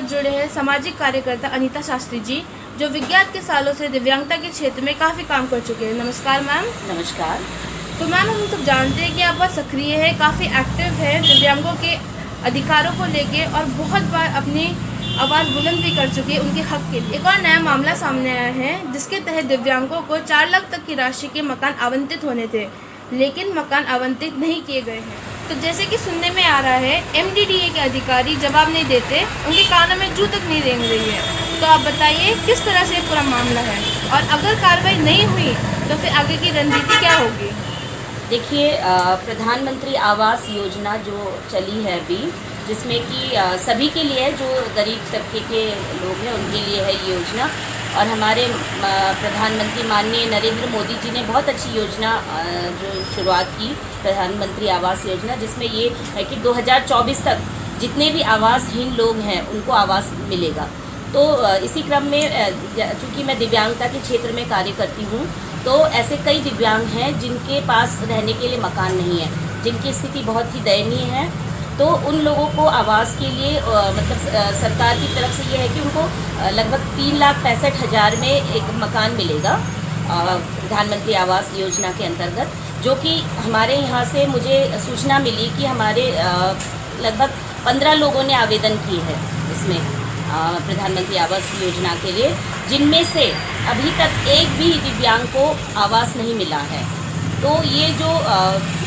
साथ जुड़े हैं सामाजिक कार्यकर्ता अनीता शास्त्री जी, जो विज्ञान के सालों से दिव्यांगता के क्षेत्र में काफ़ी काम कर चुके हैं। नमस्कार मैम। नमस्कार। तो मैम, हम सब जानते हैं कि आप बहुत सक्रिय है, काफ़ी एक्टिव है दिव्यांगों के अधिकारों को लेके, और बहुत बार अपनी आवाज़ बुलंद भी कर चुकी है उनके हक के लिए। एक और नया मामला सामने आया है जिसके तहत दिव्यांगों को 4 लाख तक की राशि के मकान आवंटित होने थे, लेकिन मकान आवंटित नहीं किए गए हैं। तो जैसे कि सुनने में आ रहा है, एमडीडीए के अधिकारी जवाब नहीं देते, उनके कानों में जू तक नहीं रेंग रही है। तो आप बताइए किस तरह से पूरा मामला है, और अगर कार्रवाई नहीं हुई तो फिर आगे की रणनीति क्या होगी? देखिए, प्रधानमंत्री आवास योजना जो चली है अभी, जिसमें कि सभी के लिए, जो गरीब तबके के लोग हैं उनके लिए है ये योजना। और हमारे प्रधानमंत्री माननीय नरेंद्र मोदी जी ने बहुत अच्छी योजना जो शुरुआत की, प्रधानमंत्री आवास योजना, जिसमें ये है कि 2024 तक जितने भी आवासहीन लोग हैं उनको आवास मिलेगा। तो इसी क्रम में चूँकि मैं दिव्यांगता के क्षेत्र में कार्य करती हूँ, तो ऐसे कई दिव्यांग हैं जिनके पास रहने के लिए मकान नहीं है, जिनकी स्थिति बहुत ही दयनीय है। तो उन लोगों को आवास के लिए मतलब सरकार की तरफ से ये है कि उनको लगभग 3,65,000 में एक मकान मिलेगा प्रधानमंत्री आवास योजना के अंतर्गत, जो कि हमारे यहाँ से मुझे सूचना मिली कि हमारे लगभग 15 लोगों ने आवेदन किए हैं इसमें प्रधानमंत्री आवास योजना के लिए, जिनमें से अभी तक एक भी दिव्यांग को आवास नहीं मिला है। तो ये जो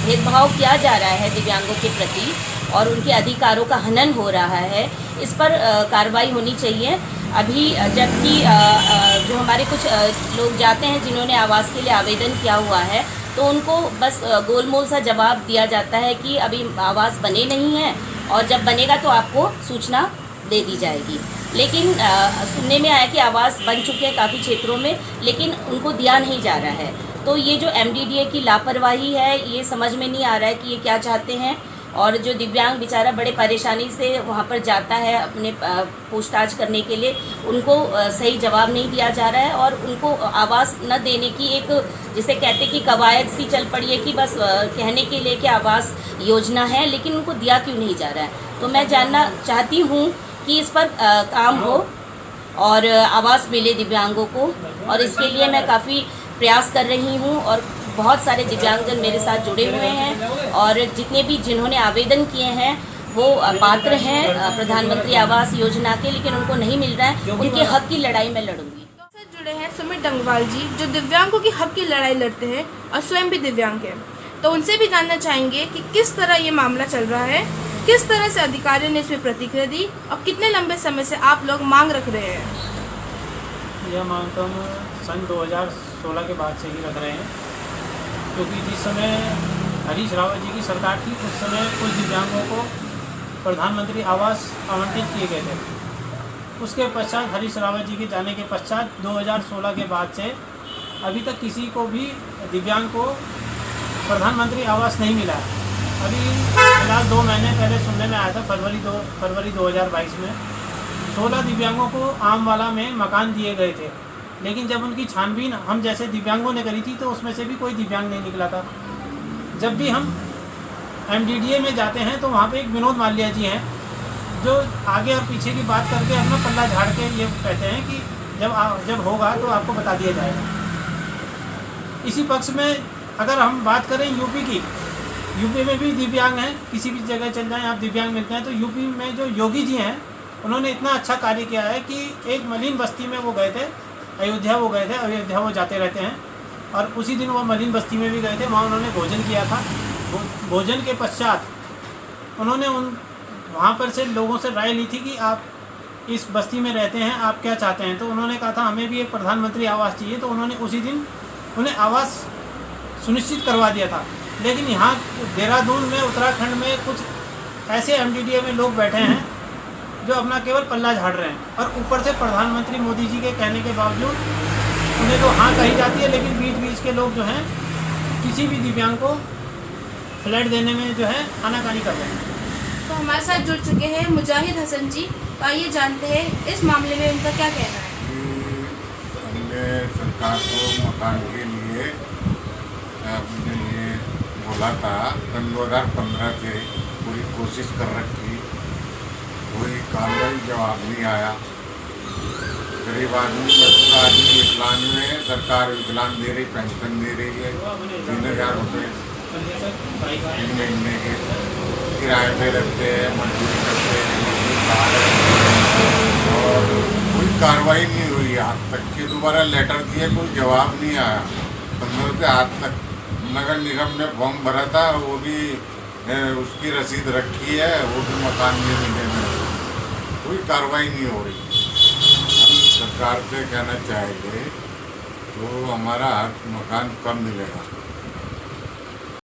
भेदभाव किया जा रहा है दिव्यांगों के प्रति और उनके अधिकारों का हनन हो रहा है, इस पर कार्रवाई होनी चाहिए। अभी जबकि जो हमारे कुछ लोग जाते हैं जिन्होंने आवास के लिए आवेदन किया हुआ है, तो उनको बस गोलमोल सा जवाब दिया जाता है कि अभी आवास बने नहीं हैं, और जब बनेगा तो आपको सूचना दे दी जाएगी। लेकिन सुनने में आया कि आवास बन चुके हैं काफ़ी क्षेत्रों में, लेकिन उनको दिया नहीं जा रहा है। तो ये जो एमडीडीए की लापरवाही है, ये समझ में नहीं आ रहा है कि ये क्या चाहते हैं। और जो दिव्यांग बेचारा बड़े परेशानी से वहाँ पर जाता है अपने पूछताछ करने के लिए, उनको सही जवाब नहीं दिया जा रहा है, और उनको आवास न देने की एक, जिसे कहते कि कवायद सी चल पड़ी है कि बस कहने के लिए कि आवास योजना है, लेकिन उनको दिया क्यों नहीं जा रहा है। तो मैं जानना चाहती हूँ कि इस पर काम हो और आवास मिले दिव्यांगों को, और इसके लिए मैं काफ़ी प्रयास कर रही हूँ। और बहुत सारे दिव्यांगजन मेरे साथ जुड़े हुए हैं, और जितने भी जिन्होंने आवेदन किए हैं वो पात्र हैं प्रधानमंत्री आवास योजना के, लेकिन उनको नहीं मिल रहा है। उनके हक की लड़ाई मैं लड़ूंगी। तो जुड़े हैं सुमित डंगवाल जी, जो दिव्यांगों की हक की लड़ाई लड़ते हैं और स्वयं भी दिव्यांग हैं। तो उनसे भी जानना चाहेंगे कि किस तरह ये मामला चल रहा है, किस तरह से अधिकारियों ने इसमें प्रतिक्रिया दी, और कितने लंबे समय से आप लोग मांग रख रहे हैं? यह मांग तो हम सन 2016 के बाद से ही रख रहे हैं, क्योंकि जिस समय हरीश रावत जी की सरकार थी, उस समय कुछ दिव्यांगों को प्रधानमंत्री आवास आवंटित किए गए थे। उसके पश्चात हरीश रावत जी के जाने के पश्चात 2016 के बाद से अभी तक किसी को भी दिव्यांग को प्रधानमंत्री आवास नहीं मिला। अभी फिलहाल 2 महीने पहले सुनने में आया था, फरवरी 2022 में 16 दिव्यांगों को आम वाला में मकान दिए गए थे, लेकिन जब उनकी छानबीन हम जैसे दिव्यांगों ने करी थी तो उसमें से भी कोई दिव्यांग नहीं निकला था। जब भी हम एमडीडीए में जाते हैं तो वहाँ पे एक विनोद माल्या जी हैं, जो आगे और पीछे की बात करके अपना पल्ला झाड़ के ये कहते हैं कि जब होगा तो आपको बता दिया जाएगा। इसी पक्ष में अगर हम बात करें यूपी की, यूपी में भी दिव्यांग हैं, किसी भी जगह चल जाएँ आप दिव्यांग मिलते हैं। तो यूपी में जो योगी जी हैं, उन्होंने इतना अच्छा कार्य किया है कि एक मलिन बस्ती में वो गए थे, अयोध्या वो जाते रहते हैं, और उसी दिन वो मलिन बस्ती में भी गए थे। वहाँ उन्होंने भोजन किया था। भोजन के पश्चात उन्होंने वहाँ पर से लोगों से राय ली थी कि आप इस बस्ती में रहते हैं, आप क्या चाहते हैं। तो उन्होंने कहा था हमें भी एक प्रधानमंत्री आवास चाहिए, तो उन्होंने उसी दिन उन्हें आवास सुनिश्चित करवा दिया था। लेकिन यहाँ देहरादून में, उत्तराखंड में कुछ ऐसे एमडीडीए में लोग बैठे हैं जो अपना केवल पल्ला झाड़ रहे हैं, और ऊपर से प्रधानमंत्री मोदी जी के कहने के बावजूद उन्हें तो हाँ कही जाती है, लेकिन बीच बीच के लोग जो हैं किसी भी दिव्यांग को फ्लैट देने में जो है आनाकानी कर रहे हैं। तो हमारे साथ जुड़ चुके हैं मुजाहिद हसन जी, तो आइए जानते हैं इस मामले में उनका क्या कहना है। हमने सरकार को मकान के लिए अपने लिए बोला था, सन 2015 से पूरी कोशिश कर रखी, कोई कार्रवाई जवाब नहीं आया। गरीब आदमी, मजदूर आदमी विकलांग में सरकार विकलांग दे रही, पेंशन दे रही है 3000 रुपये 3 महीने के। किराए पे रहते हैं, मजदूरी करते हैं, मजदूर खा रहे हैं और कोई कार्रवाई नहीं हुई आज तक के। दोबारा लेटर दिए, कोई जवाब नहीं आया। 15 से आज तक नगर निगम ने फॉर्म भरा था, वो भी उसकी रसीद रखी है, वो भी मकान नहीं मिलने में कोई कार्रवाई नहीं हो रही। हम सरकार से कहना चाहेंगे तो हमारा हक मकान कब मिलेगा।